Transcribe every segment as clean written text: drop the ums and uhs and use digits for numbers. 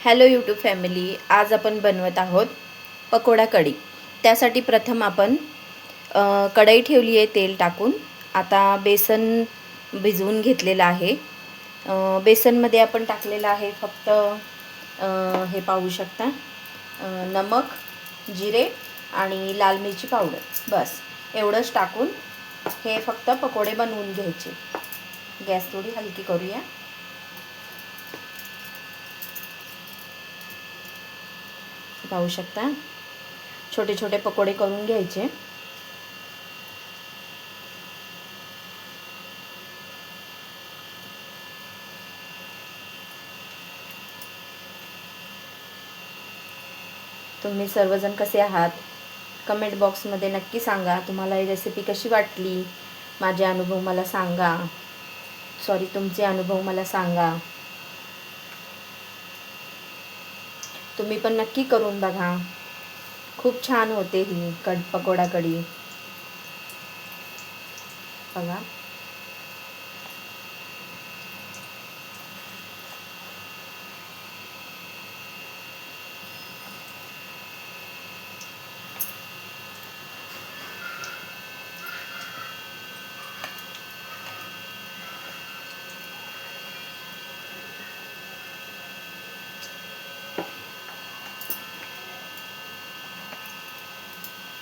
Hello YouTube family, आज आपण बनवत आहोत पकोडा कढी। त्यासाठी प्रथम आपण कढई ठेवली आहे तेल टाकून। आता बेसन भिजवून घेतलेलं आहे। बेसनमध्ये आपण टाकलेलं आहे फक्त हे पाहू शकता, नमक, जिरे आणि लाल मिरची पावडर, बस एवढंच टाकून हे फक्त पकोडे बनवून घ्यायचे। गॅस थोडी हलकी करूया। पाहू शकता, छोटे छोटे पकोडे करून घ्यायचे। तुम्ही सर्वजण कसे आहात कमेंट बॉक्समध्ये नक्की सांगा। तुम्हाला ही रेसिपी कशी वाटली, माझे अनुभव मला सांगा, तुमचे अनुभव मला सांगा। तुम्ही पण नक्की करून बघा, खूप छान होते ही पकोडा कढी। बघा,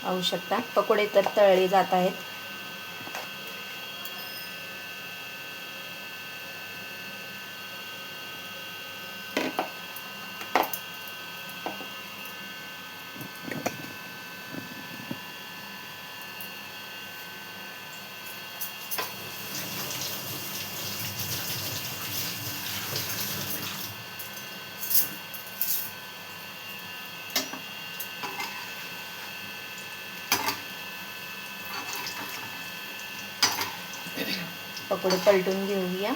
पाहू शकता पकोडे तर तळले जात आहेत। पकोडे पलटून घेऊया।